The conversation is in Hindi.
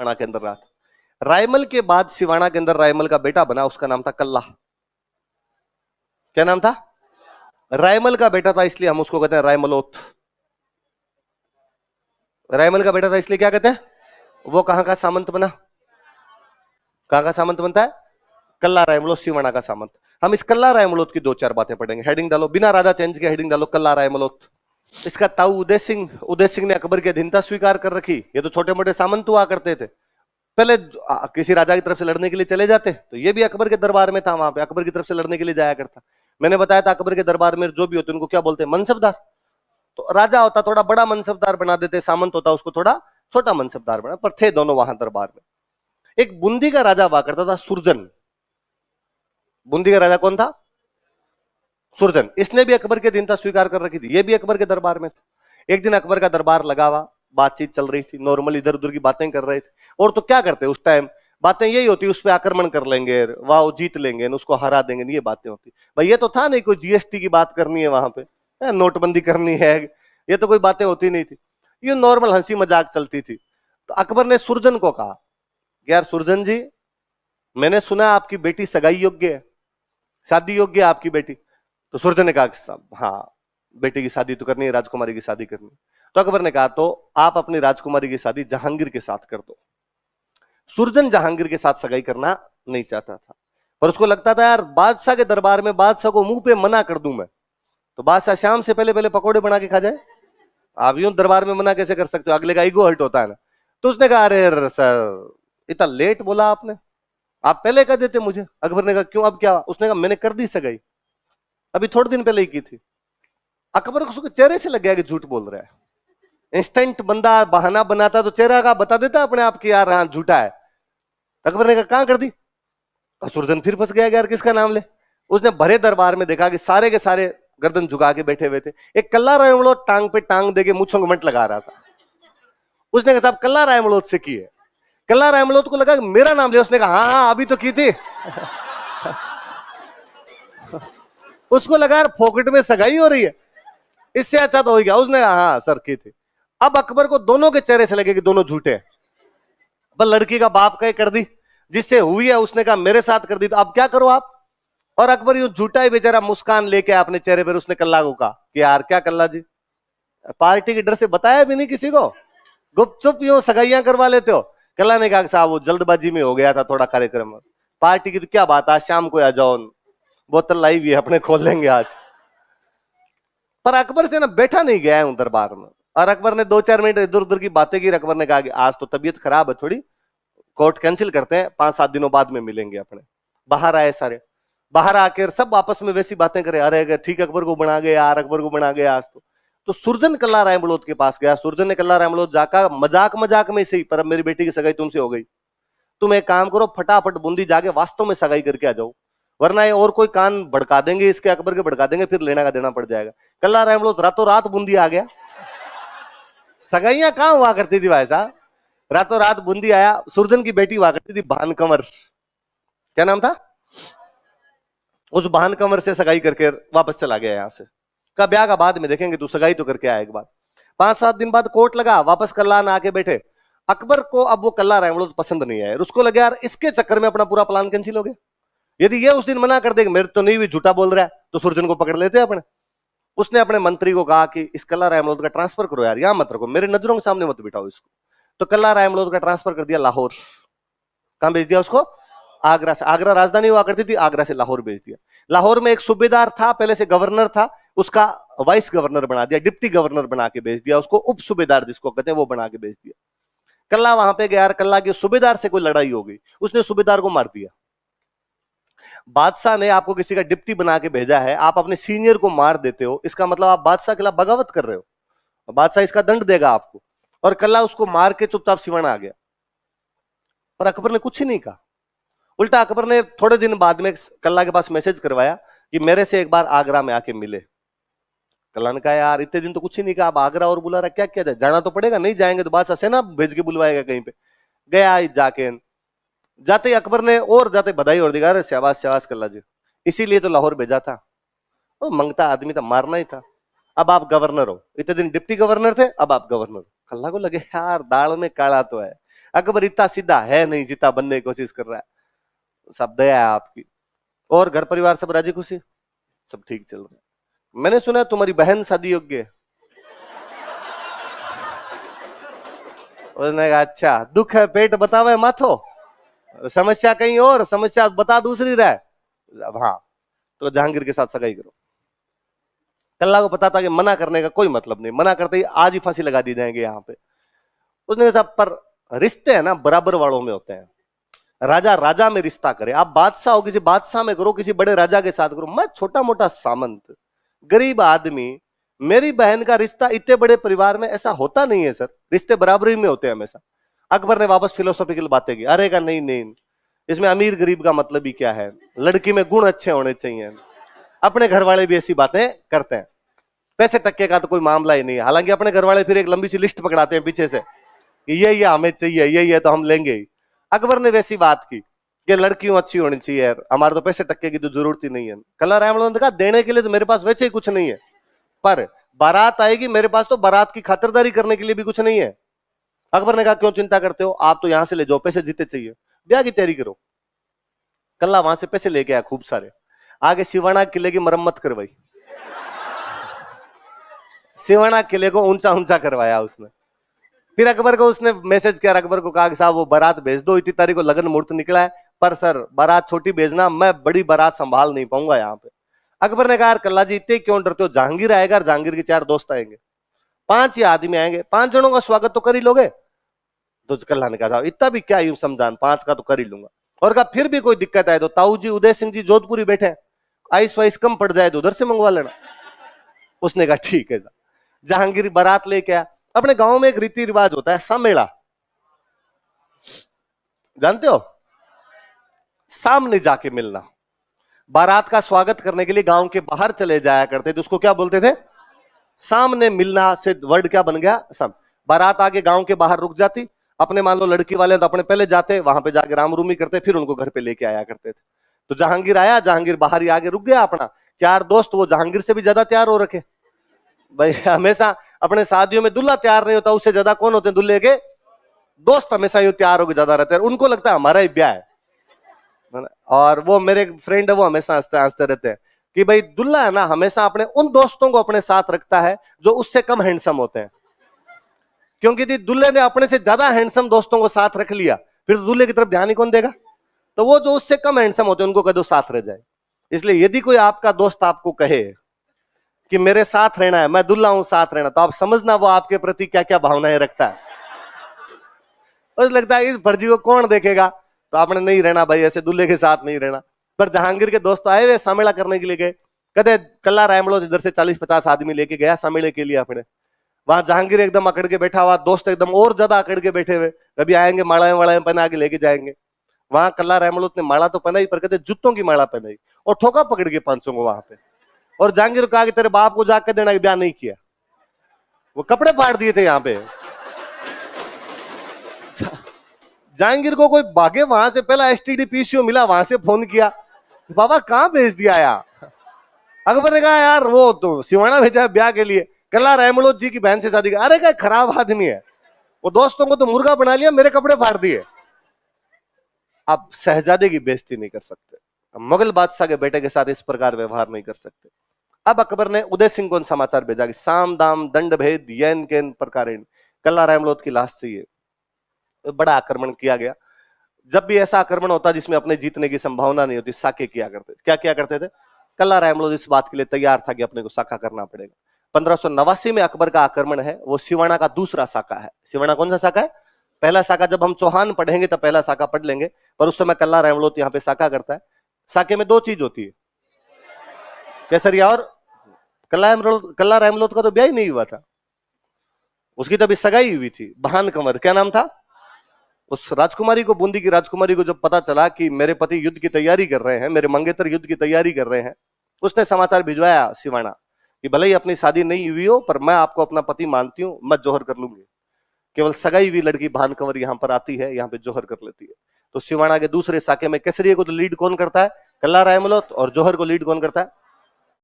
सिवाना के अंदर रहा था। रायमल के बाद सिवाना के अंदर रायमल का बेटा बना, उसका नाम था कल्ला। क्या नाम था? रायमल का बेटा था, इसलिए हम उसको कहते हैं रायमलोथ। रायमल का बेटा था इसलिए क्या कहते हैं? वो कहां का सामंत बना? कहां का सामंत बनता है? कल्ला रायमलोथ सिवाना का सामंत। हम इस कल्ला रायमलोथ की दो चार बातें पढ़ेंगे। हेडिंग डालो, बिना राजा चेंज के हेडिंग डालो, कल्ला रायमलोथ। इसका ताऊ उदय सिंह ने अकबर की अधीनता स्वीकार कर रखी। ये तो छोटे मोटे सामंत हुआ करते थे, पहले किसी राजा की तरफ से लड़ने के लिए चले जाते, तो ये भी अकबर के दरबार में था, वहां पे अकबर की तरफ से लड़ने के लिए जाया करता। मैंने बताया था अकबर के दरबार में जो भी होते उनको क्या बोलते हैं? मनसबदार। तो राजा होता थोड़ा बड़ा मनसबदार बना देते, सामंत होता उसको थोड़ा छोटा मनसबदार बना, पर थे दोनों वहां दरबार में। एक बूंदी का राजा हुआ करता था, सुरजन। बूंदी का राजा कौन था? सुरजन। इसने भी अकबर की अधीनता स्वीकार कर रखी थी, ये भी अकबर के दरबार में था। एक दिन अकबर का दरबार लगा हुआ, बातचीत चल रही थी, नॉर्मल इधर उधर की बातें कर रहे थे। और तो क्या करते उस टाइम, बातें यही होती, उस पर आक्रमण कर लेंगे, वाह जीत लेंगे, उसको हरा देंगे, ये बातें होती। भाई ये तो था नहीं कोई जीएसटी की बात करनी है वहां पे, नोटबंदी करनी है, ये तो कोई बातें होती नहीं थी, ये नॉर्मल हंसी मजाक चलती थी। तो अकबर ने सुरजन को कहा, यार सुरजन जी, मैंने सुना आपकी बेटी सगाई योग्य है, शादी योग्य है आपकी बेटी। तो सुरजन ने कहा, हाँ बेटी की शादी तो करनी है, राजकुमारी की शादी करनी है। तो अकबर ने कहा, तो आप अपनी राजकुमारी की शादी जहांगीर के साथ कर दो। सुरजन जहांगीर के साथ सगाई करना नहीं चाहता था, पर उसको लगता था यार बादशाह के दरबार में बादशाह को मुंह पे मना कर दूं मैं, तो बादशाह शाम से पहले पहले पकौड़े बना के खा जाए। आप यूं दरबार में मना कैसे कर सकते हो? अगले का ईगो हर्ट होता है ना। तो उसने कहा, अरे सर इतना लेट बोला आपने, आप पहले कह देते मुझे। अकबर ने कहा, क्यों अब क्या? उसने कहा, मैंने कर दी सगाई, अभी थोड़े दिन पहले ही की थी। अकबर को उसके चेहरे से लग गया कि झूठ बोल रहा है। इंस्टेंट बंदा बहाना बनाता तो चेहरा का बता देता अपने आप की, यार हाँ झूठा है। अकबर ने कहा, कहां कर दी? सुरजन फिर फंस गया, यार किसका नाम ले। उसने भरे दरबार में देखा कि सारे के सारे गर्दन झुका के बैठे हुए थे। एक कल्ला रायमलोथ टांग पे टांग देके मुछों को मट लगा रहा था। उसने कहा, साहब कल्ला रायमलोथ से की है। कल्ला रायमलोथ को लगा कि मेरा नाम ले। उसने कहा, हाँ हाँ अभी तो की थी। उसको लगा यार फोकट में सगाई हो रही है, इससे अच्छा तो हो गया। उसने कहा, हाँ सर की थी। अब अकबर को दोनों के चेहरे से लगे कि दोनों झूठे हैं। बस लड़की का बाप कहे कर दी, जिससे हुई है उसने कहा मेरे साथ कर दी, तो अब क्या करो आप? और अकबर यूं झूठा ही बेचारा मुस्कान लेके अपने चेहरे पर उसने कल्ला को कहा कि यार क्या कल्ला जी, पार्टी के डर से बताया भी नहीं किसी को, गुपचुप यूं सगाइयां करवा लेते हो। कल्ला ने कहा, साहब वो जल्दबाजी में हो गया था थोड़ा कार्यक्रम, पार्टी की तो क्या बात, आज शाम को आ जाओ, बोतल लाई हुई है अपने खोल लेंगे आज। पर अकबर से ना बैठा नहीं गया है दरबार में, और अकबर ने 2-4 मिनट इधर उधर की बातें की। अकबर ने कहा कि आज तो तबीयत खराब है थोड़ी, कोर्ट कैंसिल करते हैं, 5-7 दिनों बाद में मिलेंगे अपने। बाहर आए सारे, बाहर आकर सब आपस में वैसी बातें करे, अरे ठीक अकबर को बना गया यार, अकबर को बना गया आज तो सुरजन कल्ला रायमलोथ के पास गया। सुरजन ने कल्ला रायमलोथ जाकर मजाक मजाक में सही, पर अब मेरी बेटी की सगाई तुमसे हो गई, तुम एक काम करो फटाफट बूंदी जाके वास्तव में सगाई करके आ जाओ, वरना ये और कोई कान भड़का देंगे इसके, अकबर के भड़का देंगे, फिर लेना का देना पड़ जाएगा। कल्ला रायमलोथ रातों रात बूंदी आ गया। सगाइयां कहां हुआ करती थी भाई साहब, रातों रात बूंदी आया। सुरजन की बेटी हुआ करती थी भानकंवर, क्या नाम था? उस भानकंवर से सगाई करके वापस चला गया यहां से। का ब्याह का बाद में देखेंगे, तू सगाई तो करके आया एक बार। 5-7 दिन बाद कोर्ट लगा, वापस कल्ला ना आके बैठे। अकबर को अब वो कल्ला रायमलोथ पसंद नहीं आया, उसको लगा यार इसके चक्कर में अपना पूरा प्लान कैंसिल हो गया। यदि ये उस दिन मना कर देगा मेरे तो नहीं हुई, झूठा बोल रहा है, तो सुरजन को पकड़ लेते अपने। उसने अपने मंत्री को कहा कि इस कल्ला रायमलोथ का ट्रांसफर करो यार, यहां मत रखो, मेरे नजरों के सामने मत बिठाओ इसको। तो कल्ला रायमलोथ का ट्रांसफर कर दिया लाहौर। कहां भेज दिया उसको? आगरा से। आगरा राजधानी हुआ करती थी, आगरा से लाहौर भेज दिया। लाहौर में एक सूबेदार था, पहले से गवर्नर था, उसका वाइस गवर्नर बना दिया, डिप्टी गवर्नर बना के भेज दिया उसको, उप सूबेदार जिसको कहते हैं वो बना के भेज दिया। कल्ला वहां पे गया, कल्ला के सूबेदार से कोई लड़ाई हो गई, उसने सूबेदार को मार दिया। बादशाह ने आपको किसी का डिप्टी बना के भेजा है, आप अपने सीनियर को मार देते हो, इसका मतलब आप बादशाह के खिलाफ बगावत कर रहे हो, बादशाह इसका दंड देगा आपको। और कल्ला उसको मार के चुपचाप सिवाना आ गया। पर अकबर ने कुछ ही नहीं कहा, उल्टा अकबर ने थोड़े दिन बाद में कल्ला के पास मैसेज करवाया कि मेरे से एक बार आगरा में आके मिले। कल्ला ने कहा यार इतने दिन तो कुछ ही नहीं कहा, अब आगरा और बुला रहा, क्या किया जाए, जाना तो पड़ेगा, नहीं जाएंगे तो बादशाह सेना भेज के बुलवाएगा कहीं पे। गया जाके, जाते ही अकबर ने और जाते बधाई और दिखा, शाबाश शाबाश कल्ला जी, इसीलिए तो लाहौर भेजा था, वो मंगता आदमी था, मारना ही था, अब आप गवर्नर हो, इतने दिन डिप्टी गवर्नर थे, अब आप गवर्नर हो। कल्ला को लगे यार दाल में काला तो है, अकबर इतना सीधा है नहीं जितना बनने की कोशिश कर रहा है। सब दया है आपकी। और घर परिवार सब राजी खुशी, सब ठीक चल रहा है। मैंने सुना तुम्हारी बहन शादी योग्य है। उसने कहा अच्छा, दुख है पेट बतावे माथो, समस्या कहीं और, समस्या बता दूसरी रहा है। अब हाँ, तो जहांगीर के साथ सगाई करो। कल्ला को पता था कि मना करने का कोई मतलब नहीं, मना करते ही आज ही फांसी लगा दी जाएंगे यहाँ पे। उसने कहा पर रिश्ते हैं ना बराबर वालों में होते हैं, राजा राजा में रिश्ता करे। आप बादशाह हो, किसी बादशाह में करो, किसी बड़े राजा के साथ करो। मैं छोटा मोटा सामंत गरीब आदमी, मेरी बहन का रिश्ता इतने बड़े परिवार में ऐसा होता नहीं है सर, रिश्ते बराबरी में होते हैं हमेशा। अकबर ने वापस फिलोसॉफिकल बातें की। अरे का नहीं नहीं, इसमें अमीर गरीब का मतलब ही क्या है, लड़की में गुण अच्छे होने चाहिए। अपने घर वाले भी ऐसी बातें करते हैं, पैसे टक्के का तो कोई मामला ही नहीं है। हालांकि अपने घर वाले फिर एक लंबी सी लिस्ट पकड़ाते हैं पीछे से कि ये हमें चाहिए, ये तो हम लेंगे ही। अकबर ने वैसी बात की कि लड़कियों अच्छी होनी चाहिए यार, हमारे तो पैसे टक्के की तो जरूरत ही नहीं है। कल्ला रायमल ने कहा देने के लिए तो मेरे पास वैसे ही कुछ नहीं है, पर बारात आएगी मेरे पास तो बारात की खातिरदारी करने के लिए भी कुछ नहीं है। अकबर ने कहा क्यों चिंता करते हो, आप तो यहां से ले जाओ, पैसे जीते चाहिए, ब्याह की तैयारी करो। कल्ला वहां से पैसे लेके आया खूब सारे, आगे सिवाना किले की मरम्मत करवाई, सिवाना किले को ऊंचा ऊंचा करवाया उसने। फिर अकबर को उसने मैसेज किया, अकबर को कहा कि साहब वो बारात भेज दो, इतनी तारीख को लगन मुहूर्त निकला है, पर सर बारात छोटी भेजना, मैं बड़ी बारात संभाल नहीं पाऊंगा यहाँ पे। अकबर ने कहा कल्ला जी इतने क्यों डरते हो, जहांगीर आएगा, जहांगीर के 4 दोस्त आएंगे, 5 ही आदमी आएंगे, 5 जनों का स्वागत तो कर ही लोगे। तो कल्ला ने कहा इतना भी क्या यूं समझान, 5 का तो कर ही लूंगा। और कहा फिर भी कोई दिक्कत आए तो ताऊ जी उदय सिंह जी जोधपुरी बैठे हैं, आइस वाइस कम पड़ जाए तो उधर से मंगवा लेना। उसने कहा ठीक है। जहांगीर बारात लेके आया। अपने गांव में एक रीति रिवाज होता है सामेड़ा, जानते हो, सामने जाके मिलना। बारात का स्वागत करने के लिए गांव के बाहर चले जाया करते थे, उसको क्या बोलते थे, सामने मिलना से वर्ड क्या बन गया सम। बारात आगे गांव के बाहर रुक जाती, अपने मान लो लड़की वाले तो अपने पहले जाते, वहां पे जाके रामरूमी करते, फिर उनको घर पे लेके आया करते थे। तो जहांगीर आया, जहांगीर बाहर ही आगे रुक गया अपना, 4 दोस्त वो जहांगीर से भी ज्यादा तैयार हो रखे। भाई हमेशा अपने शादियों में दूल्हा तैयार नहीं होता, उससे ज्यादा कौन होते हैं, दूल्हे के दोस्त हमेशा यूं तैयार होकर ज्यादा रहते हैं, उनको लगता है हमारा ही ब्याह है। और वो मेरे फ्रेंड है, वो हमेशा हंसते हंसते रहते हैं कि भाई दुल्हा है ना हमेशा अपने उन दोस्तों को अपने साथ रखता है जो उससे कम हैंडसम होते हैं, क्योंकि यदि दुल्हे ने अपने से ज्यादा हैंडसम दोस्तों को साथ रख लिया फिर दुल्हे की तरफ ध्यान ही कौन देगा। तो वो जो उससे कम हैंडसम होते हैं उनको कदो साथ रह जाए। इसलिए यदि कोई आपका दोस्त आपको कहे कि मेरे साथ रहना है, मैं दुल्हा हूं साथ रहना, तो आप समझना वो आपके प्रति क्या क्या भावनाएं रखता है। बस लगता है इस फर्जी को कौन देखेगा, तो आपने नहीं रहना भाई, ऐसे दुल्हे के साथ नहीं रहना। पर जहांगीर के दोस्त आए हुए सामेला करने के लिए गए, कहते कल्ला रायमलो इधर से 40-50 आदमी लेके गया सामेले के लिए अपने। वहां जहांगीर एकदम अकड़ के बैठा हुआ, दोस्त एकदम और ज्यादा अकड़ के बैठे हुए, कभी आएंगे माला वाला पहना के लेके जाएंगे। वहां कल्ला रायमलो ने माला तो पहनाई, पर कहते जूतों की माला पहनाई और ठोका पकड़ के 500 को वहां पे। और जहांगीर कहा कि तेरे बाप को जाकर देना कि ब्याह नहीं किया, वो कपड़े फाड़ दिए थे यहाँ पे। जहांगीर को कोई भागे, वहां से पहला एसटीडी पीसीओ मिला, वहां से फोन किया, बाबा कहां भेज दिया यार। अकबर ने कहा यार वो तो सिवाना भेजा ब्याह के लिए, कल्ला रायमलोत जी की बहन से शादी। अरे क्या खराब आदमी है वो, दोस्तों को तो मुर्गा बना लिया, मेरे कपड़े फाड़ दिए। आप शहजादे की बेइज्जती नहीं कर सकते, मुगल बादशाह के बेटे के साथ इस प्रकार व्यवहार नहीं कर सकते। अब अकबर ने उदय सिंह को समाचार भेजा कि साम दाम दंड भेद यैन केन प्रकारेण, कल्ला रायमलोत की लाश चाहिए। बड़ा आक्रमण किया गया। जब भी ऐसा आक्रमण होता जिसमें अपने जीतने की संभावना नहीं होती, साके किया करते थे। क्या किया करते थे, कल्ला रायमलोत इस बात के लिए तैयार था कि अपने को साका करना पड़ेगा। 1589 में अकबर का आक्रमण है, वो सिवाना का दूसरा साका है। सिवाना कौन सा साका है, पहला साका जब हम चौहान पढ़ेंगे तब पहला साका पढ़ लेंगे, पर उस समय कल्ला रायमलोत यहाँ पे साका करता है। साके में 2 चीज होती है, केसरिया और कल्ला रायमलोत का तो ब्याह ही नहीं हुआ था, उसकी तो अभी सगाई हुई थी। बहान कंवर क्या नाम था उस राजकुमारी को, बूंदी की राजकुमारी को जब पता चला कि मेरे पति युद्ध की तैयारी कर रहे हैं, मेरे मंगेतर युद्ध की तैयारी कर रहे हैं, उसने समाचार भिजवाया सिवाना कि भले ही अपनी शादी नहीं हुई हो पर मैं आपको अपना पति मानती हूं, मैं जोहर कर लूंगी। केवल सगाई हुई लड़की भान कंवर यहाँ पर आती है, यहाँ पे जोहर कर लेती है। तो सिवाना के दूसरे साके में केसरिया को तो लीड कौन करता है, कल्ला रायमलोत, और जोहर को लीड कौन करता है,